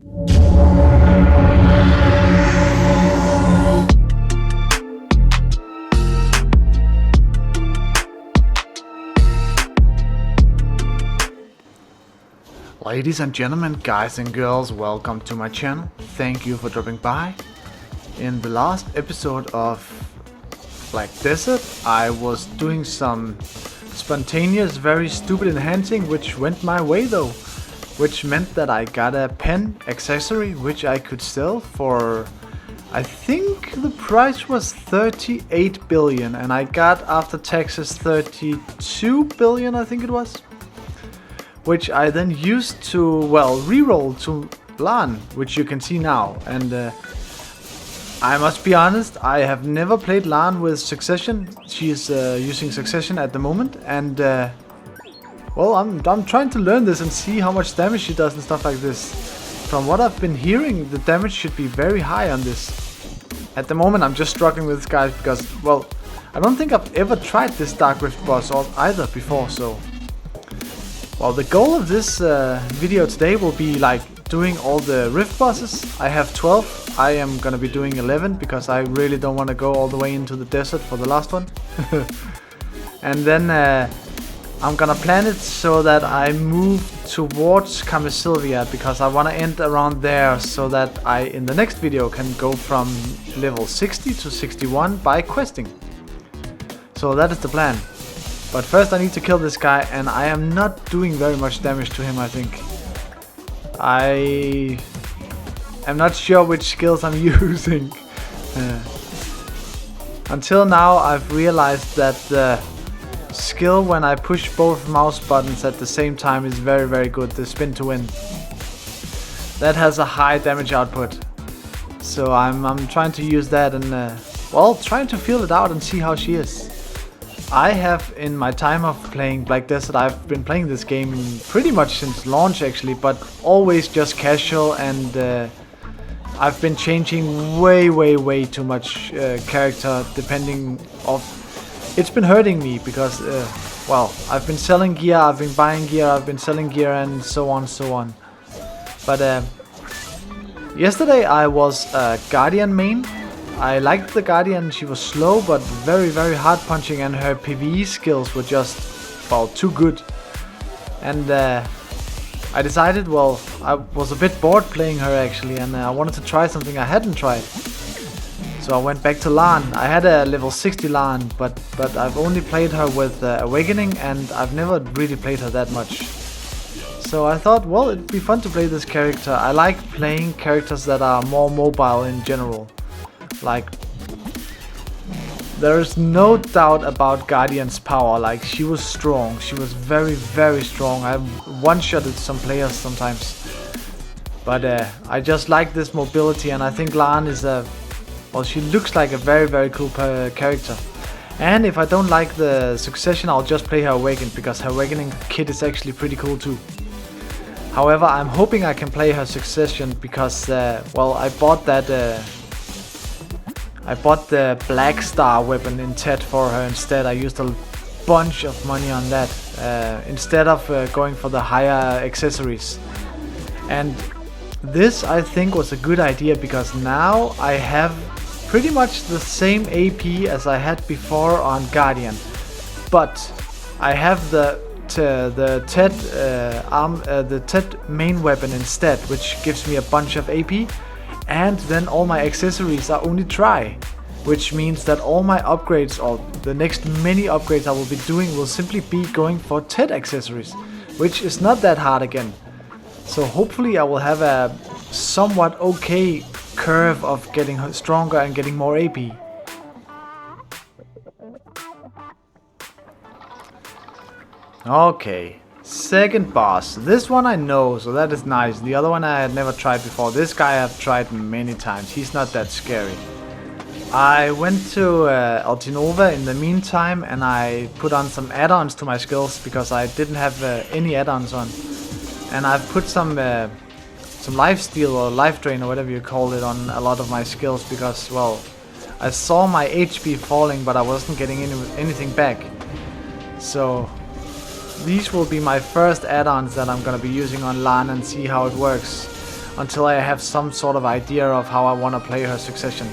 Ladies and gentlemen, guys and girls, welcome to my channel. Thank you for dropping by. In the last episode of Black Desert, I was doing some spontaneous, very stupid enhancing, which went my way though. Which meant that I got a pen accessory, which I could sell for, I think the price was 38 billion, and I got after taxes 32 billion, I think it was. Which I then used to, well, reroll to Lahn, which you can see now. And I must be honest, I have never played Lahn with Succession. She is using Succession at the moment, and well, I'm trying to learn this and see how much damage she does and stuff like this. From what I've been hearing, the damage should be very high on this. At the moment, I'm just struggling with this guy because, well, I don't think I've ever tried this Dark Rift boss either before, so... Well, the goal of this video today will be like doing all the Rift bosses. I have 12. I am gonna be doing 11 because I really don't want to go all the way into the desert for the last one. And then I'm gonna plan it so that I move towards Camisylvia because I want to end around there so that I in the next video can go from level 60 to 61 by questing. So that is the plan. But first I need to kill this guy, and I am not doing very much damage to him, I think. I am not sure which skills I'm using. Until now I've realized that the skill when I push both mouse buttons at the same time is very, very good, the spin to win. That has a high damage output. So I'm trying to use that and, well, trying to feel it out and see how she is. I have, in my time of playing Black Desert, I've been playing this game pretty much since launch actually, but always just casual, and I've been changing way too much character depending of... It's been hurting me because, well, I've been selling gear, I've been buying gear, I've been selling gear, and so on. But yesterday I was Guardian main. I liked the Guardian. She was slow but very hard punching, and her PvE skills were just, well, too good. And I decided, well, I was a bit bored playing her actually, and I wanted to try something I hadn't tried. So I went back to Lahn. I had a level 60 Lahn, but I've only played her with Awakening, and I've never really played her that much. So I thought, well, it'd be fun to play this character. I like playing characters that are more mobile in general. Like, there's no doubt about Guardian's power. Like, she was strong. She was very strong. I one-shotted some players sometimes. But I just like this mobility, and I think Lahn is a... Well, she looks like a very cool character. And if I don't like the Succession, I'll just play her Awakened, because her Awakening kit is actually pretty cool too. However, I'm hoping I can play her Succession because, well, I bought that... I bought the Blackstar weapon in TED for her instead. I used a bunch of money on that instead of going for the higher accessories. And this, I think, was a good idea because now I have pretty much the same AP as I had before on Guardian, but I have the TED main weapon instead, which gives me a bunch of AP. And then all my accessories are only try, which means that all my upgrades, or the next many upgrades I will be doing, will simply be going for TED accessories, which is not that hard again. So hopefully I will have a somewhat okay curve of getting stronger and getting more AP. Okay. Second boss. This one I know, so that is nice. The other one I had never tried before. This guy I've tried many times. He's not that scary. I went to Altinova in the meantime, and I put on some add-ons to my skills because I didn't have any add-ons on. And I've put some lifesteal or life drain or whatever you call it on a lot of my skills because, well, I saw my HP falling, but I wasn't getting anything back. So these will be my first add-ons that I'm gonna be using on Lahn and see how it works. until I have some sort of idea of how I want to play her succession.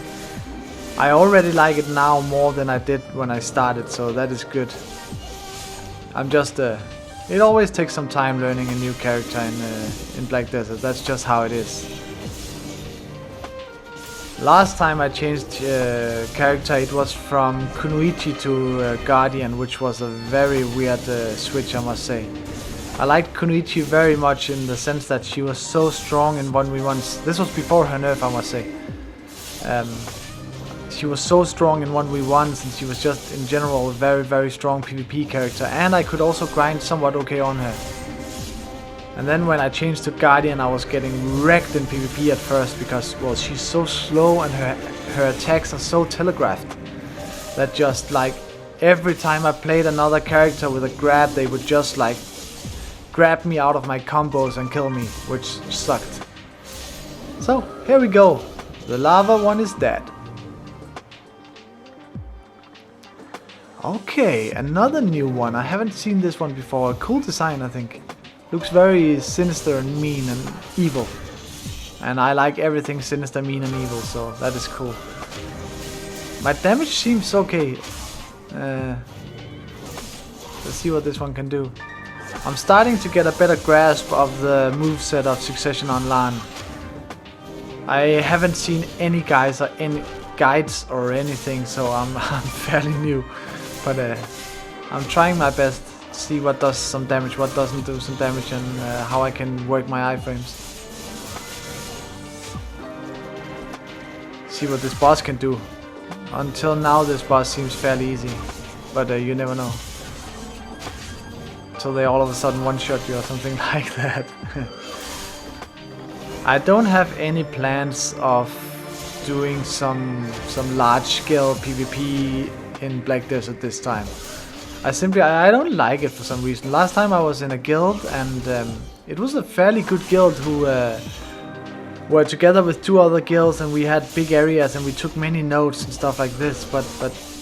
I already like it now more than I did when I started, so that is good. I'm just it always takes some time learning a new character in Black Desert. That's just how it is. Last time I changed character, it was from Kunoichi to Guardian, which was a very weird switch, I must say. I liked Kunoichi very much in the sense that she was so strong in 1v1s. This was before her nerf, I must say. She was so strong in 1v1s, and she was just in general a very, very strong PvP character. And I could also grind somewhat okay on her. And then when I changed to Guardian, I was getting wrecked in PvP at first because, well, she's so slow and her attacks are so telegraphed that just like every time I played another character with a grab, they would just like grab me out of my combos and kill me, which sucked. So here we go. The lava one is dead. Okay, another new one. I haven't seen this one before. A cool design, I think. Looks very sinister and mean and evil. And I like everything sinister, mean and evil, so that is cool. My damage seems okay. Let's see what this one can do. I'm starting to get a better grasp of the moveset of Succession on Lahn. I haven't seen any guides or anything, so I'm fairly new. But I'm trying my best. See what does some damage, what doesn't do some damage, and how I can work my iframes. See what this boss can do. Until now this boss seems fairly easy, but you never know. Until they all of a sudden one-shot you or something like that. I don't have any plans of doing some large-scale PvP in Black Desert this time. I don't like it for some reason. Last time I was in a guild, and it was a fairly good guild who were together with two other guilds, and we had big areas and we took many nodes and stuff like this. But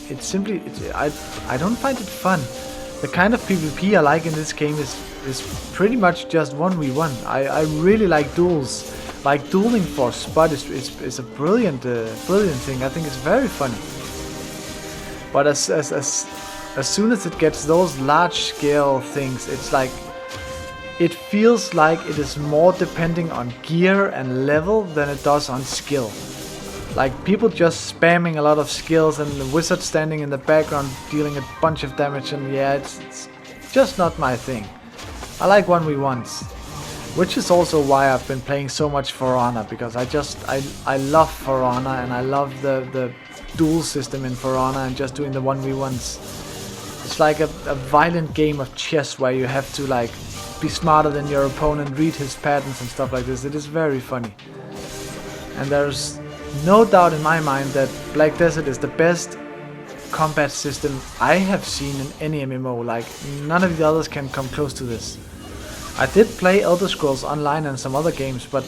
it's simply I don't find it fun. The kind of PvP I like in this game is pretty much just 1v1. I really like duels. Like dueling for spot is a brilliant thing. I think it's very funny. But as soon as it gets those large scale things, it's like it feels like it is more depending on gear and level than it does on skill. Like people just spamming a lot of skills and the wizard standing in the background dealing a bunch of damage, and yeah, it's just not my thing. I like 1v1s, which is also why I've been playing so much For Honor, because I love For Honor, and I love the duel system in For Honor and just doing the 1v1s. It's like a violent game of chess where you have to like be smarter than your opponent, read his patterns and stuff like this. It is very funny. And there's no doubt in my mind that Black Desert is the best combat system I have seen in any MMO. Like none of the others can come close to this. I did play Elder Scrolls Online and some other games, but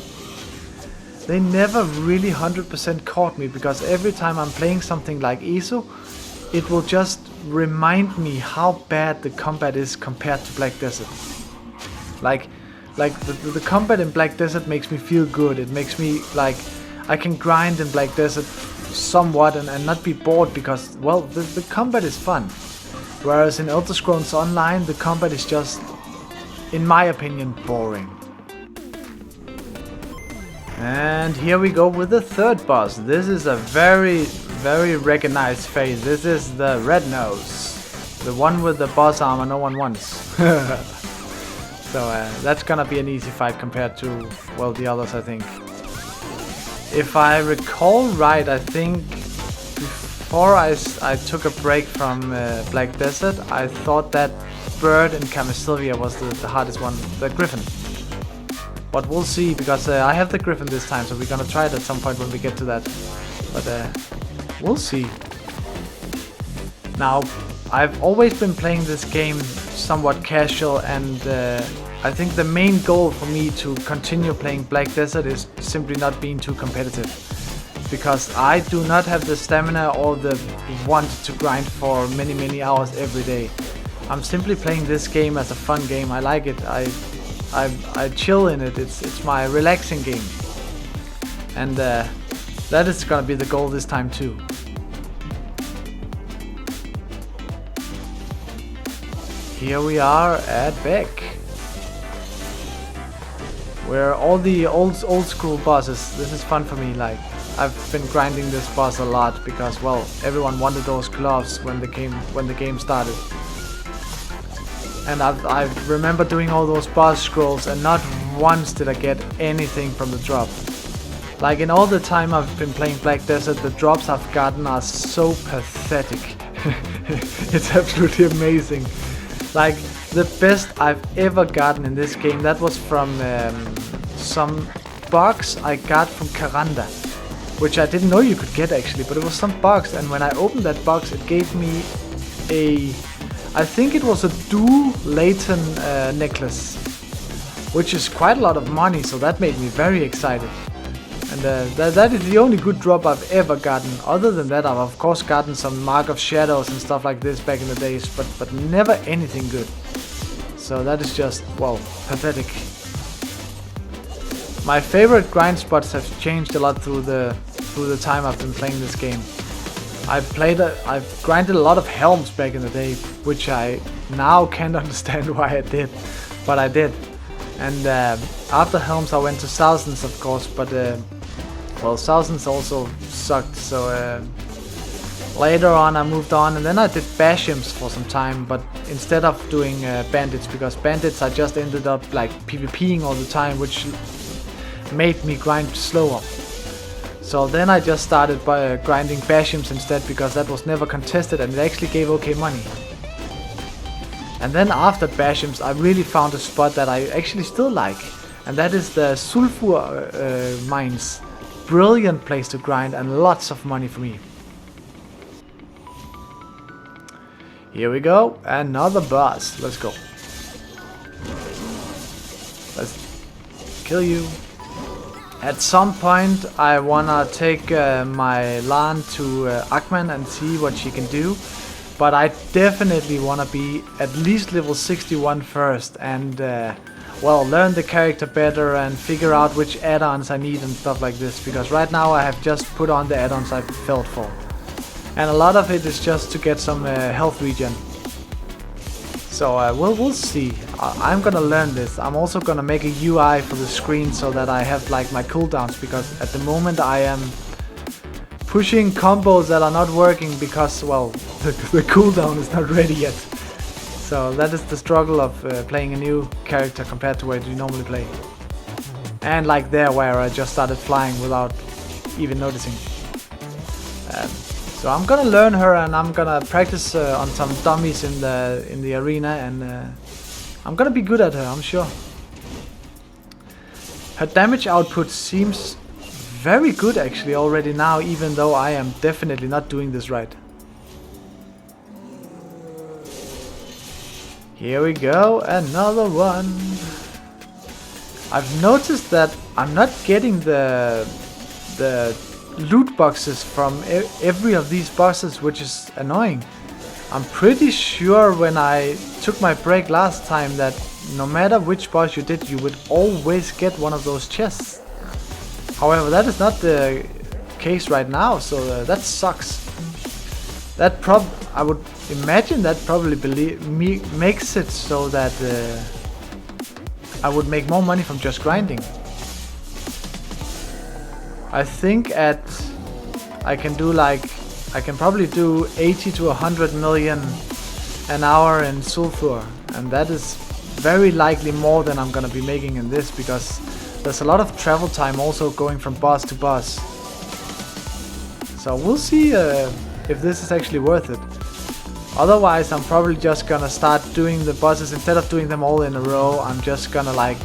they never really 100% caught me, because every time I'm playing something like ESO, it will just remind me how bad the combat is compared to Black Desert. Like the combat in Black Desert makes me feel good. It makes me like I can grind in Black Desert somewhat and not be bored, because, well, the combat is fun. Whereas in Elder Scrolls Online, the combat is just, in my opinion, boring. And here we go with the third boss. This is a very, very recognized face. This is the Red Nose, the one with the boss armor no one wants. So that's gonna be an easy fight compared to, well, the others, I think. If I recall right, I think before I took a break from Black Desert, I thought that bird in Camisylvia was the hardest one, the Griffon. But we'll see, because I have the Griffon this time, so we're gonna try it at some point when we get to that. But we'll see. Now, I've always been playing this game somewhat casual, and I think the main goal for me to continue playing Black Desert is simply not being too competitive. Because I do not have the stamina or the want to grind for many, many hours every day. I'm simply playing this game as a fun game. I like it. I chill in it. It's my relaxing game. and that is gonna be the goal this time too. Here we are at Bheg, where all the old school bosses. This is fun for me. Like, I've been grinding this boss a lot because, well, everyone wanted those gloves when the game started. And I remember doing all those boss scrolls, and not once did I get anything from the drop. Like, in all the time I've been playing Black Desert, the drops I've gotten are so pathetic. It's absolutely amazing. Like, the best I've ever gotten in this game, that was from some box I got from Karanda, which I didn't know you could get actually, but it was some box, and when I opened that box it gave me I think it was a dual Leighton necklace, which is quite a lot of money, so that made me very excited. And that is the only good drop I've ever gotten. Other than that, I've of course gotten some Mark of Shadows and stuff like this back in the days, but never anything good. So that is just, well, pathetic. My favorite grind spots have changed a lot through the time I've been playing this game. I've grinded a lot of helms back in the day, which I now can't understand why I did, but I did. And after helms I went to thousands, of course, but well, thousands also sucked, so later on I moved on, and then I did bashims for some time, but instead of doing bandits, because bandits I just ended up like PvPing all the time, which made me grind slower. So then I just started by grinding bashims instead, because that was never contested and it actually gave okay money. And then after bashims I really found a spot that I actually still like, and that is the sulfur mines. Brilliant place to grind and lots of money for me. Here we go, another boss. Let's go. Let's kill you. At some point I wanna take my Lahn to Ahkman and see what she can do. But I definitely wanna be at least level 61 first, and well, learn the character better and figure out which add-ons I need and stuff like this, because right now I have just put on the add-ons I felt for. And a lot of it is just to get some health regen. So we'll see. I'm gonna learn this. I'm also gonna make a UI for the screen so that I have like my cooldowns, because at the moment I am pushing combos that are not working because, well, the cooldown is not ready yet. So that is the struggle of playing a new character compared to where you normally play. And like there, where I just started flying without even noticing. So I'm gonna learn her, and I'm gonna practice on some dummies in the arena, and I'm gonna be good at her, I'm sure. Her damage output seems very good actually already now, even though I am definitely not doing this right. Here we go, another one. I've noticed that I'm not getting the loot boxes from every of these bosses, which is annoying. I'm pretty sure when I took my break last time that no matter which boss you did, you would always get one of those chests. However, that is not the case right now, so that sucks. That I would imagine that probably makes it so that I would make more money from just grinding. I think I can probably do 80 to 100 million an hour in sulfur, and that is very likely more than I'm gonna be making in this, because there's a lot of travel time also going from boss to boss. So we'll see if this is actually worth it. Otherwise I'm probably just gonna start doing the bosses, instead of doing them all in a row. I'm just gonna, like,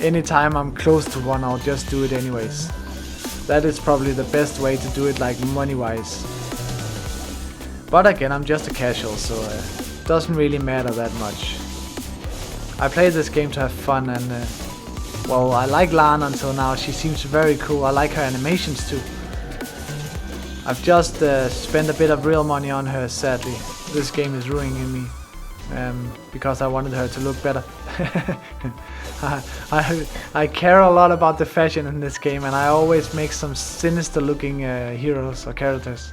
anytime I'm close to one, I'll just do it anyways. That is probably the best way to do it, like, money wise. But again, I'm just a casual, so it doesn't really matter that much. I play this game to have fun, and well, I like Lahn until now. She seems very cool. I like her animations too. I've just spent a bit of real money on her, sadly. This game is ruining me. because I wanted her to look better. I care a lot about the fashion in this game, and I always make some sinister looking heroes or characters.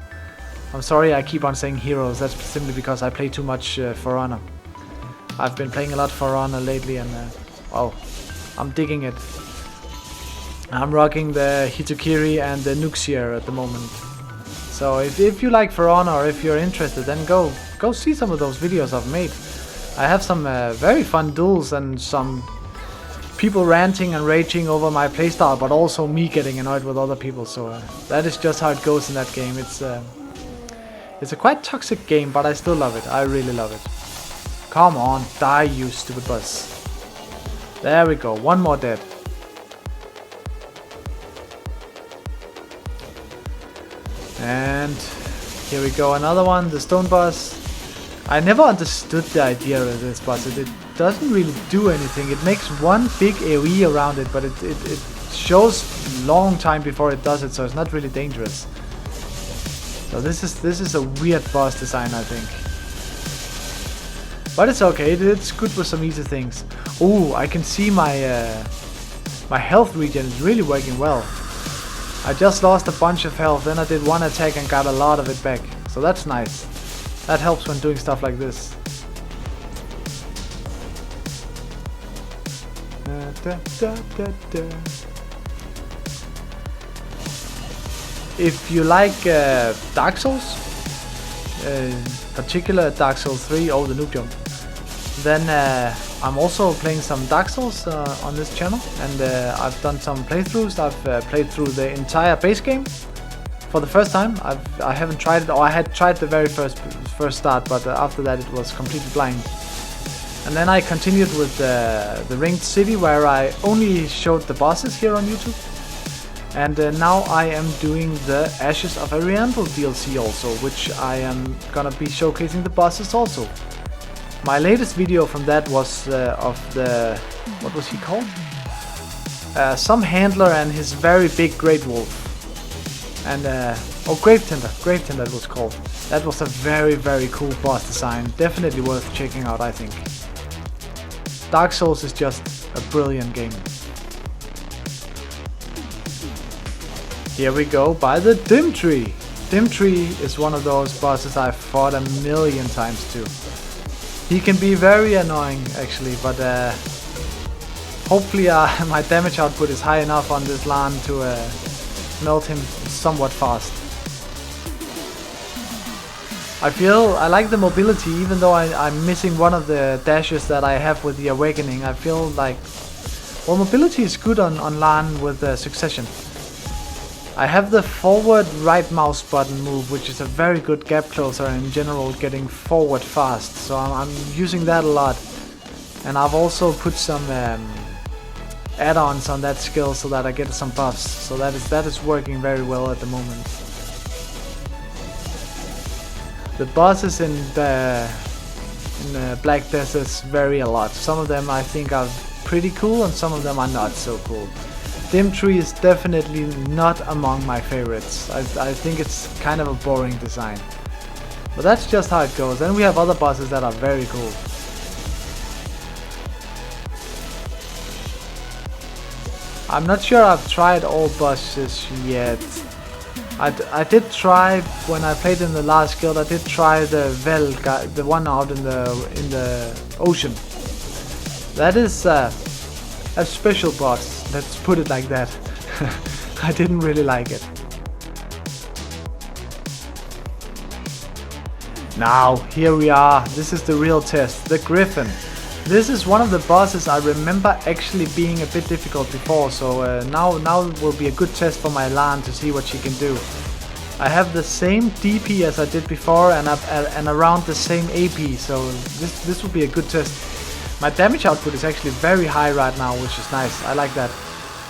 I'm sorry I keep on saying heroes, that's simply because I play too much For Honor. I've been playing a lot For Honor lately, and oh, I'm digging it. I'm rocking the Hitokiri and the Nuxier at the moment. So if you like For Honor, or if you're interested, then go see some of those videos I've made. I have some very fun duels and some people ranting and raging over my playstyle, but also me getting annoyed with other people. So that is just how it goes in that game. It's a quite toxic game, but I still love it. I really love it. Come on, die you stupid boss. There we go, one more dead. And here we go, another one, the stone boss. I never understood the idea of this boss. It doesn't really do anything. It makes one big AoE around it, but it shows long time before it does it, so it's not really dangerous. So this is a weird boss design, I think. But it's okay, it's good with some easy things. Ooh, I can see my health regen is really working well. I just lost a bunch of health, then I did one attack and got a lot of it back. So that's nice. That helps when doing stuff like this. If you like Dark Souls, particular Dark Souls 3, oh the noob jump, then I'm also playing some Dark Souls on this channel, and I've done some playthroughs. I've played through the entire base game for the first time. I haven't tried it, or I had tried the very first start, but after that it was completely blind. And then I continued with the Ringed City, where I only showed the bosses here on YouTube. And now I am doing the Ashes of Ariandel DLC also, which I am gonna be showcasing the bosses also. My latest video from that was of the... what was he called? Some handler and his very big Great Wolf. And oh, Gravetender it was called. That was a very, very cool boss design. Definitely worth checking out, I think. Dark Souls is just a brilliant game. Here we go by the Dim Tree. Dim Tree is one of those bosses I've fought a million times too. He can be very annoying actually, but hopefully my damage output is high enough on this Lahn to melt him somewhat fast. I like the mobility, even though I'm missing one of the dashes that I have with the Awakening. I feel like, well, mobility is good on Lahn with succession. I have the forward right mouse button move, which is a very good gap closer and in general getting forward fast. So I'm using that a lot. And I've also put some add-ons on that skill so that I get some buffs. So that is working very well at the moment. The bosses in Black Deserts vary a lot. Some of them I think are pretty cool and some of them are not so cool. Dim Tree is definitely not among my favorites. I think it's kind of a boring design. But that's just how it goes. Then we have other bosses that are very cool. I'm not sure I've tried all bosses yet. I did try, when I played in the last guild, I did try the Vel guy, the one out in the ocean. That is a special boss. Let's put it like that. I didn't really like it. Now, here we are. This is the real test. The Griffon. This is one of the bosses I remember actually being a bit difficult before. So now will be a good test for my Lahn to see what she can do. I have the same DP as I did before and around the same AP. So this will be a good test. My damage output is actually very high right now, which is nice. I like that.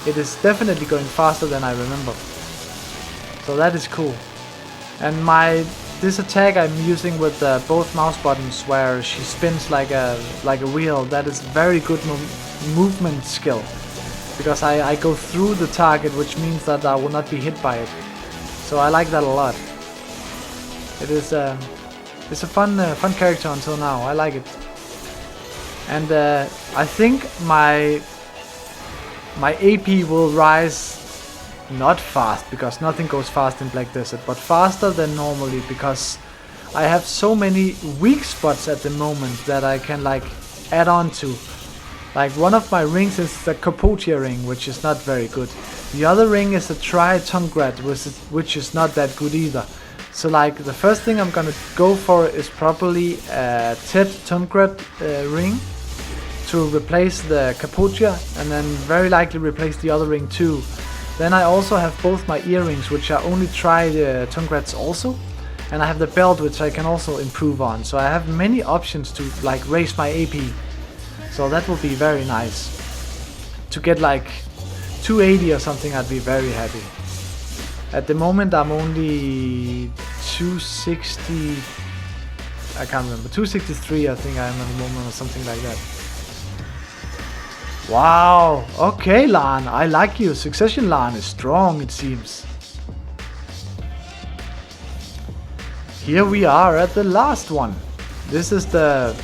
It is definitely going faster than I remember. So that is cool. And this attack I'm using with both mouse buttons, where she spins like a wheel. That is very good movement skill, because I go through the target, which means that I will not be hit by it. So I like that a lot. It is it's a fun character until now. I like it. And I think my AP will rise not fast, because nothing goes fast in Black Desert, but faster than normally, because I have so many weak spots at the moment that I can like add on to. Like one of my rings is the Capotia ring, which is not very good. The other ring is the Tri-Tungrat, which is not that good either. So like the first thing I'm gonna go for is probably a Tet Tungrat ring to replace the Capotia, and then very likely replace the other ring too. Then I also have both my earrings, which are only Tungrats also, and I have the belt, which I can also improve on. So I have many options to like raise my AP. So that will be very nice. To get like 280 or something, I'd be very happy. At the moment I'm only 260, I can't remember, 263 I think I am at the moment, or something like that. Wow, okay Lahn, I like you. Succession Lahn is strong, it seems. Here we are at the last one. This is the,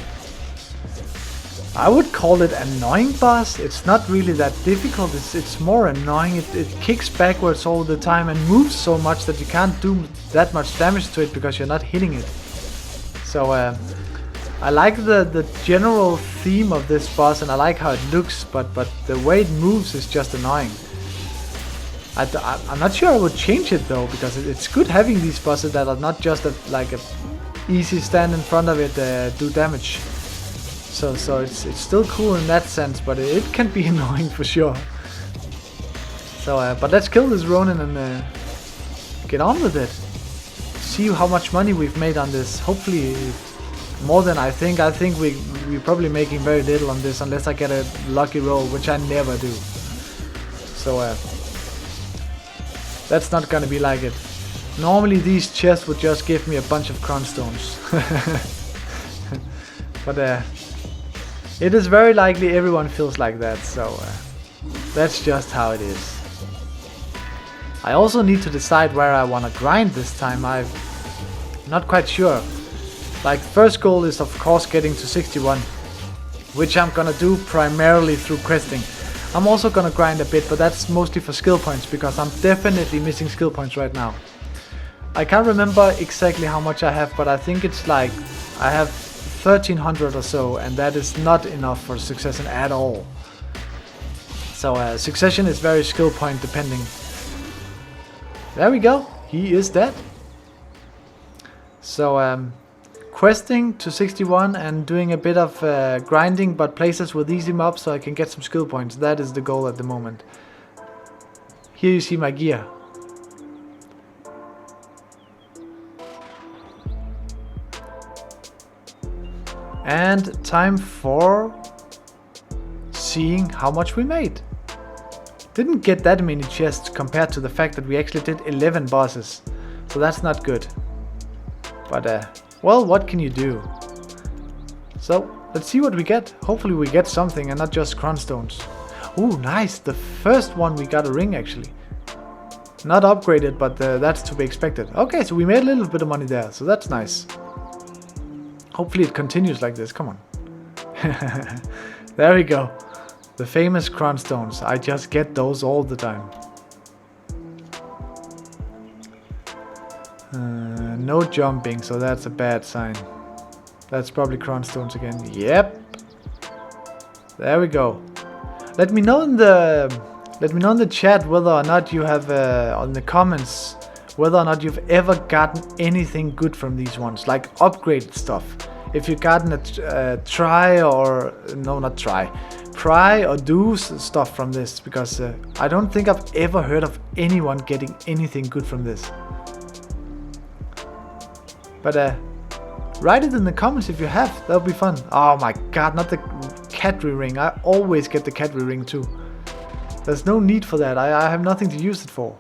I would call it annoying boss. It's not really that difficult, it's more annoying. It kicks backwards all the time and moves so much that you can't do that much damage to it because you're not hitting it. So I like the general theme of this boss, and I like how it looks, but the way it moves is just annoying. I'm not sure I would change it though, because it's good having these bosses that are not just like a easy stand in front of it, do damage. So it's still cool in that sense, but it can be annoying for sure. So but let's kill this Ronin and get on with it. See how much money we've made on this. Hopefully more than I think. I think we're probably making very little on this, unless I get a lucky roll, which I never do. So that's not gonna be like it. Normally these chests would just give me a bunch of crown stones. But it is very likely everyone feels like that, so that's just how it is. I also need to decide where I want to grind this time. I'm not quite sure. Like, first goal is of course getting to 61, which I'm gonna do primarily through questing. I'm also gonna grind a bit, but that's mostly for skill points, because I'm definitely missing skill points right now. I can't remember exactly how much I have, but I think it's like I have 1300 or so, and that is not enough for Succession at all. So Succession is very skill point depending. There we go, he is dead. So questing to 61 and doing a bit of grinding, but places with easy mobs so I can get some skill points. That is the goal at the moment. Here you see my gear. And time for seeing how much we made. Didn't get that many chests compared to the fact that we actually did 11 bosses. So that's not good. But well, what can you do? So let's see what we get. Hopefully we get something and not just crown stones. Ooh, nice. The first one we got a ring actually. Not upgraded, but that's to be expected. Okay, so we made a little bit of money there, so that's nice. Hopefully it continues like this, come on. There we go. The famous crown stones. I just get those all the time. No jumping, so that's a bad sign. That's probably crown stones again. Yep. There we go. Let me know in the chat whether or not you have on the comments whether or not you've ever gotten anything good from these ones, like upgraded stuff. If you've gotten a try or no, not try, pry or do stuff from this, because I don't think I've ever heard of anyone getting anything good from this. But write it in the comments if you have. That'll be fun. Oh my god, not the Catry ring. I always get the Catry ring too. There's no need for that. I have nothing to use it for.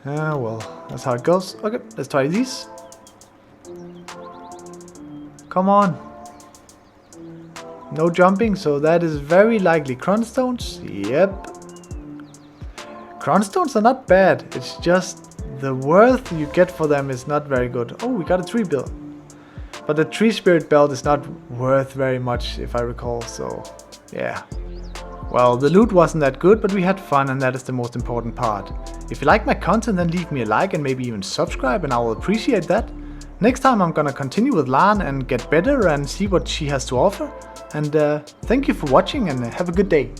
Ah, well, that's how it goes. Okay, let's try these. Come on. No jumping, so that is very likely crown stones. Yep. Crown stones are not bad. It's just the worth you get for them is not very good. Oh, we got a tree bill. But the tree spirit belt is not worth very much, if I recall, so yeah. Well, the loot wasn't that good, but we had fun, and that is the most important part. If you like my content, then leave me a like and maybe even subscribe, and I will appreciate that. Next time I'm gonna continue with Lahn and get better and see what she has to offer. And thank you for watching, and have a good day.